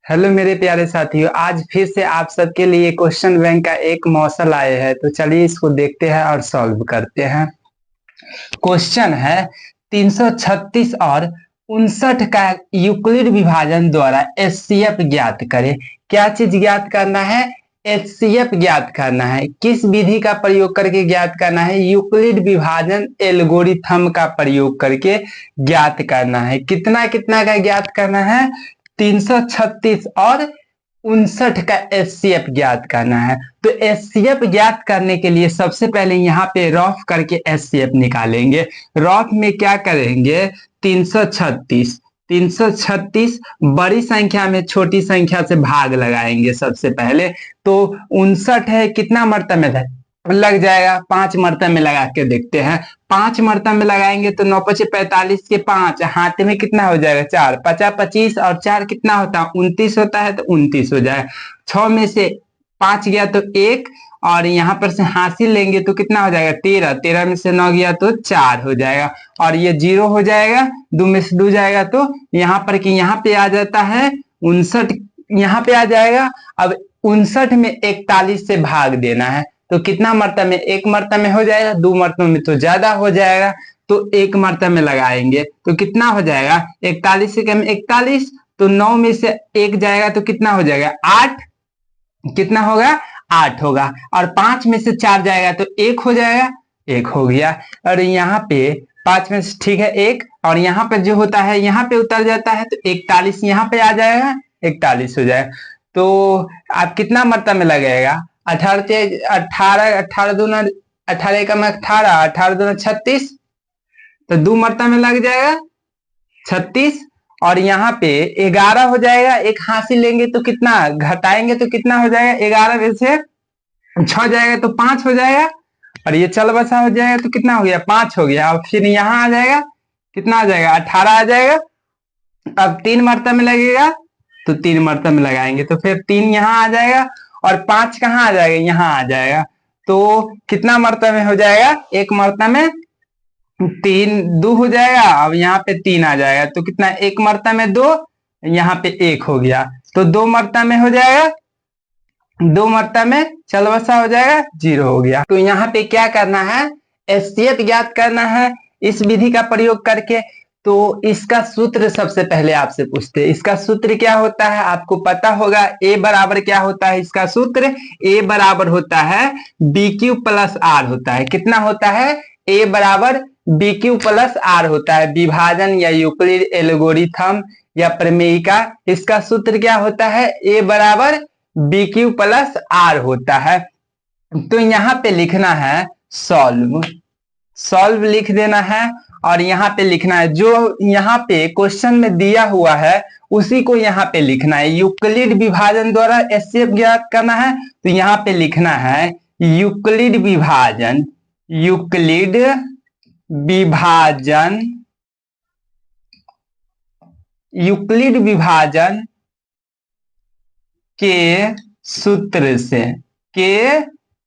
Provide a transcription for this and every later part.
Hello मेरे प्यारे साथियों, आज फिर से आप सबके लिए क्वेश्चन बैंक का एक मॉडल आए हैं। तो चलिए इसको देखते हैं और सॉल्व करते हैं। क्वेश्चन है 336 और 59 का यूक्लिड विभाजन द्वारा एचसीएफ ज्ञात करें। क्या चीज ज्ञात करना है? एचसीएफ ज्ञात करना है। किस विधि का प्रयोग करके ज्ञात करना है? यूक्लिड विभाजन एल्गोरिथम का प्रयोग करके ज्ञात करना है। कितना कितना का ज्ञात करना है? 336 और 59 का एचसीएफ ज्ञात करना है। तो एचसीएफ ज्ञात करने के लिए सबसे पहले यहाँ पे रफ करके एचसीएफ निकालेंगे। रफ में क्या करेंगे? 336 336 बड़ी संख्या में छोटी संख्या से भाग लगाएंगे सबसे पहले। तो 59 है, कितना मर्तबा में लग जाएगा? 5 मर्तबा में लगा के देखते हैं। 5 मर्तबा में लगाएंगे तो 9 5 45 के 5 हाथ में कितना हो जाएगा? 4 50 25 और 4 कितना होता है? 29 होता है, तो 29 हो जाएगा। 6 में से 5 गया तो 1 और यहाँ पर से हासिल लेंगे तो कितना हो जाएगा? 13 13 में से 9 गया तो 4 हो जाएगा और ये 0 हो जाएगा। 2 में से 2 जाएगा तो यहाँ पर कि यहाँ पे आ जाता है 59, यहाँ पे आ जाएगा। अब 59 में 41 से भाग देना है तो कितना मर्तबा में? 1 मर्तबा में हो जाएगा। 2 मर्तबा में तो ज्यादा हो जाएगा, तो 1 मर्तबा में लगाएंगे तो कितना हो जाएगा? 41 से कम 41, तो 9 में से 1 जाएगा तो कितना हो जाएगा? 8। कितना होगा? 8 होगा। और 5 में से 4 जाएगा तो 1 हो जाएगा, 1 हो गया। और यहाँ पे 5 में से ठीक है 1, और यहाँ पे जो होता है यहाँ पे उतर जाता है तो 41 यहाँ पे आ जाएगा, 41 हो जाएगा। तो आप कितना मर्तबा में लगेगा? 18 18 18 दूना 18 का में 18 18 दूना 36, तो 2 मर्तबा में लग जाएगा 36। और यहाँ पे 11 हो जाएगा। एक हासिल लेंगे तो कितना? घटाएंगे तो कितना हो जाएगा? 11 में से 6 जाएगा तो 5 हो जाएगा, और ये चल बसा हो जाएगा तो कितना हो गया? 5 हो गया। और फिर यहाँ आ जाएगा, कितना आ जाएगा? 18 आ जाएगा। अब 3 मर्तबा में लगेगा तो 3 मर्तबा में लगाएंगे तो फिर 3 यहाँ आ जाएगा, और 5 कहाँ आ जाएगा? यहाँ आ जाएगा। तो कितना मर्तबा में हो जाएगा? 1 मर्तबा में 3 2 हो जाएगा। अब यहाँ पे 3 आ जाएगा तो कितना? 1 मर्तबा में 2, यहाँ पे 1 हो गया तो 2 मर्तबा में हो जाएगा। 2 मर्तबा में चल बसा हो जाएगा, 0 हो गया। तो यहाँ पे क्या करना है? एचसीएफ ज्ञात करना है इस विधि का प्रयोग करके। तो इसका सूत्र सबसे पहले आपसे पूछते हैं। इसका सूत्र क्या होता है? आपको पता होगा। ए बराबर क्या होता है इसका सूत्र? ए बराबर होता है बी क्यू प्लस आर होता है। कितना होता है? ए बराबर बी क्यू प्लस आर होता है। विभाजन या यूक्लिड एल्गोरिथम या प्रमेयिका, इसका सूत्र क्या होता है? ए बराबर बी क्यू प्लस आर होता है। तो यहाँ पे लिखना है सॉल्व, सॉल्व लिख देना है। और यहाँ पे लिखना है जो यहाँ पे क्वेश्चन में दिया हुआ है उसी को यहाँ पे लिखना है। यूक्लिड विभाजन द्वारा एचसीएफ ज्ञात करना है तो यहाँ पे लिखना है यूक्लिड विभाजन, यूक्लिड विभाजन, यूक्लिड विभाजन के सूत्र से, के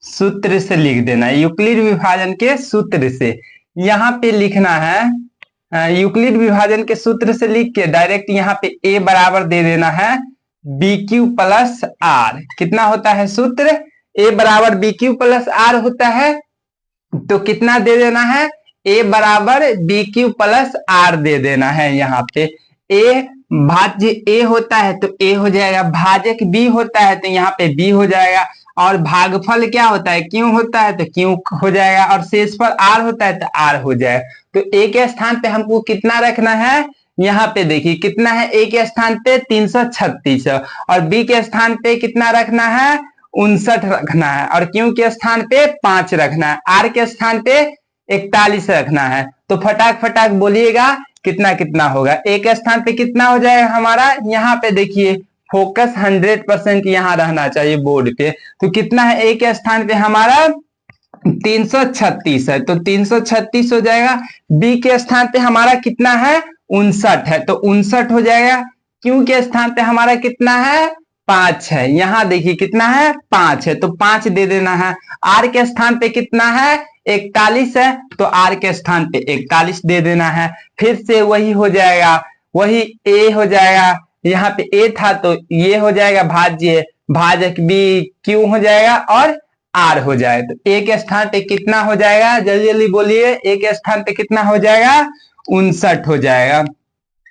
सूत्र से लिख देना है। यूक्लिड विभाजन के सूत्र से यहाँ पे लिखना है। यूक्लिड विभाजन के सूत्र से लिख के डायरेक्ट यहाँ पे ए बराबर दे देना है बी क्यू प्लस आर। कितना होता है सूत्र? ए बराबर बी क्यू प्लस आर होता है। तो कितना दे देना है? ए बराबर बी क्यू प्लस आर दे देना है। यहाँ पे ए भाज्य ए होता है तो ए हो जाएगा, भाजक बी होता है तो यहाँ पे बी हो जाएगा, और भागफल क्या होता है? क्यों होता है तो क्यों हो जाएगा, और शेषफल आर होता है तो आर हो जाएगा। तो ए के स्थान पे हमको कितना रखना है? यहाँ पे देखिए कितना है? ए के स्थान पे 336 और बी के स्थान पे कितना रखना है? 59 रखना है, और क्यों के स्थान पे 5 रखना है, आर के स्थान पे 41 रखना है। तो फटाक फटाक बोलिएगा कितना कितना होगा? एक स्थान पे कितना हो जाएगा हमारा? यहाँ पे देखिए फोकस 100% यहाँ रहना चाहिए बोर्ड पे। तो कितना है? एक स्थान पे हमारा 336 है तो 336 हो जाएगा। बी के स्थान पे हमारा कितना है? 59 है तो 59 हो जाएगा। क्यों के स्थान पे हमारा कितना है? 5 है। यहाँ देखिए कितना है? 5 है तो 5 दे देना है। आर के स्थान पे कितना है? 41 है तो आर के स्थान पे 41 दे देना है। फिर से वही हो जाएगा, वही ए हो जाएगा, यहाँ पे ए था तो ये हो जाएगा भाज्य, भाजक बी क्यू हो जाएगा और आर हो जाएगा। तो ए के स्थान पे कितना हो जाएगा, जल्दी जल्दी बोलिए, ए के स्थान पे कितना हो जाएगा, 59 हो जाएगा।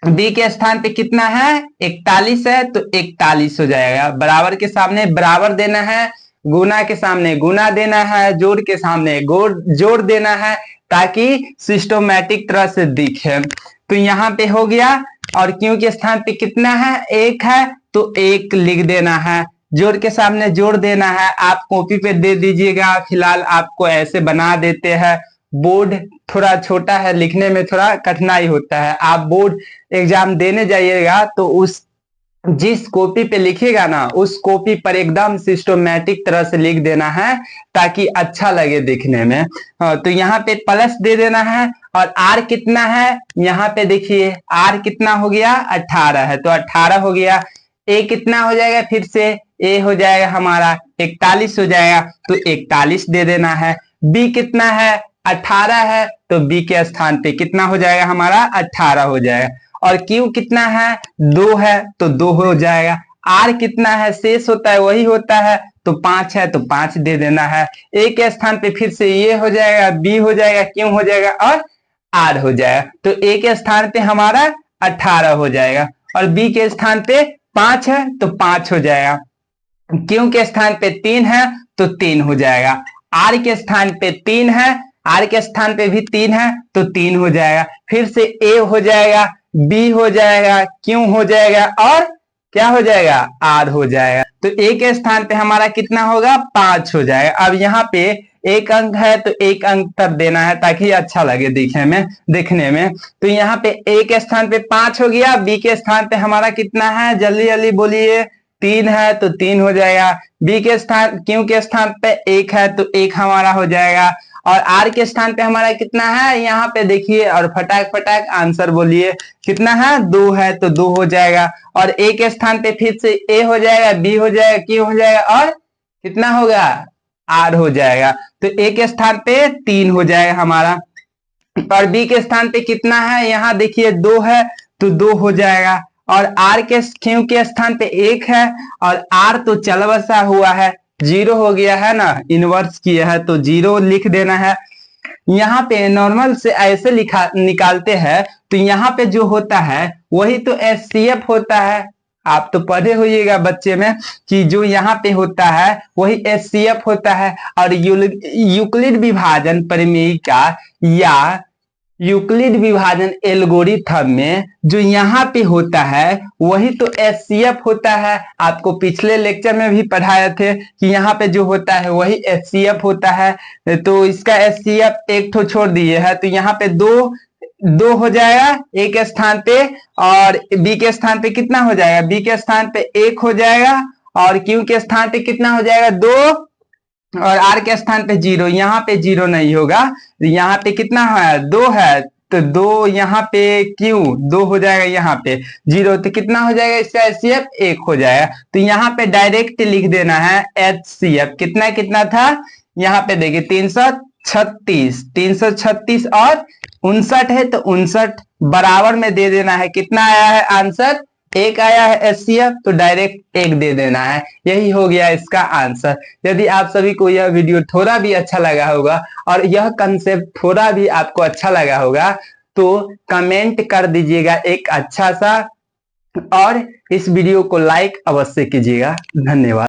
बी के स्थान पे कितना है, 41 है तो 41 हो जाएगा। बराबर के सामने बराबर देना है, गुना के सामने गुना देना है, जोड़ के सामने जोड़ देना है ताकि सिस्टोमेटिक तरह से दिखे। तो यहाँ पे हो गया, और क्यू के स्थान पे कितना है, 1 है तो 1 लिख देना है, जोड़ के सामने जोड़ देना है। आप कॉपी पे दे दीजिएगा, फिलहाल आपको ऐसे बना देते हैं। बोर्ड थोड़ा छोटा है, लिखने में थोड़ा कठिनाई होता है। आप बोर्ड एग्जाम देने जाइएगा तो उस जिस कॉपी पे लिखिएगा ना, उस कॉपी पर एकदम सिस्टोमेटिक तरह से लिख देना है ताकि अच्छा लगे दिखने में। तो यहाँ पे प्लस दे देना है। और आर कितना है, यहाँ पे देखिए आर कितना हो गया, 18 है तो 18 हो गया। ए कितना हो जाएगा, फिर से ए हो जाएगा हमारा 41 हो जाएगा तो 41 दे देना है। बी कितना है, 18 है तो बी के स्थान पे कितना हो जाएगा हमारा, 18 हो जाएगा। और क्यू कितना है, 2 है तो 2 हो जाएगा। आर कितना है, शेष होता है वही होता है तो 5 है तो 5 दे देना है। ए के स्थान पे फिर से ये हो जाएगा, बी हो जाएगा, क्यू हो जाएगा और आर हो जाएगा। तो ए के स्थान पे हमारा 18 हो जाएगा और बी के स्थान पे 5 है तो 5 हो जाएगा। क्यू के स्थान पे 3 है तो 3 हो जाएगा। आर के स्थान पे 3 है, आर के स्थान पे भी 3 है तो 3 हो जाएगा। फिर से ए हो जाएगा, बी हो जाएगा, क्यू हो जाएगा और क्या हो जाएगा, आर हो जाएगा। तो ए के स्थान पे हमारा कितना होगा, 5 हो जाएगा। अब यहाँ पे एक अंक है तो एक अंक तक देना है ताकि अच्छा लगे दिखने में। तो यहाँ पे ए के स्थान पे 5 हो गया, बी के स्थान पे हमारा कितना है, जल्दी जल्दी बोलिए, 3 है तो 3 हो जाएगा। बी के स्थान, क्यू के स्थान पे 1 है तो 1 हमारा हो जाएगा। और आर के स्थान पे हमारा कितना है, यहाँ पे देखिए और फटाक फटाक आंसर बोलिए, कितना है, 2 है तो 2 हो जाएगा। और ए के स्थान पे फिर से ए हो जाएगा, बी हो जाएगा, क्यू हो जाएगा और कितना होगा, आर हो जाएगा। तो ए के स्थान पे 3 हो जाएगा हमारा। और बी के स्थान पे कितना है, यहाँ देखिए 2 है तो 2 हो जाएगा। और आर के, क्यू के स्थान पे 1 है और आर तो चल बसा हुआ है, 0 हो गया है ना, इनवर्स किया है तो 0 लिख देना है। यहाँ पे नॉर्मल से ऐसे निकालते हैं तो यहाँ पे जो होता है वही तो एचसीएफ होता है। आप तो पढ़े होइएगा बच्चे में कि जो यहाँ पे होता है वही एचसीएफ होता है। और यूक्लिड विभाजन प्रमेयिका या यूक्लिड विभाजन एल्गोरिथम में जो यहाँ पे होता है वही तो एचसीएफ होता है। आपको पिछले लेक्चर में भी पढ़ाए थे कि यहाँ पे जो होता है वही एचसीएफ होता है। तो इसका एचसीएफ एक तो छोड़ दिए है तो यहाँ पे 2 हो जाएगा ए के स्थान पे, और बी के स्थान पे कितना हो जाएगा, बी के स्थान पे 1 हो जाएगा। और क्यू के स्थान पे कितना हो जाएगा, 2। और आर के स्थान पे 0, यहाँ पे 0 नहीं होगा, यहाँ पे कितना है, 2 है तो 2 यहाँ पे, क्यू 2 हो जाएगा, यहाँ पे 0 तो कितना हो जाएगा, इसका एचसीएफ 1 हो जाएगा। तो यहाँ पे डायरेक्ट लिख देना है एचसीएफ कितना था, यहाँ पे देखिए 336 और 59 है तो 59 बराबर में दे देना है। कितना आया है आंसर, 1 आया है एचसीएफ तो डायरेक्ट 1 दे देना है। यही हो गया इसका आंसर। यदि आप सभी को यह वीडियो थोड़ा भी अच्छा लगा होगा और यह कंसेप्ट थोड़ा भी आपको अच्छा लगा होगा तो कमेंट कर दीजिएगा एक अच्छा सा, और इस वीडियो को लाइक अवश्य कीजिएगा। धन्यवाद।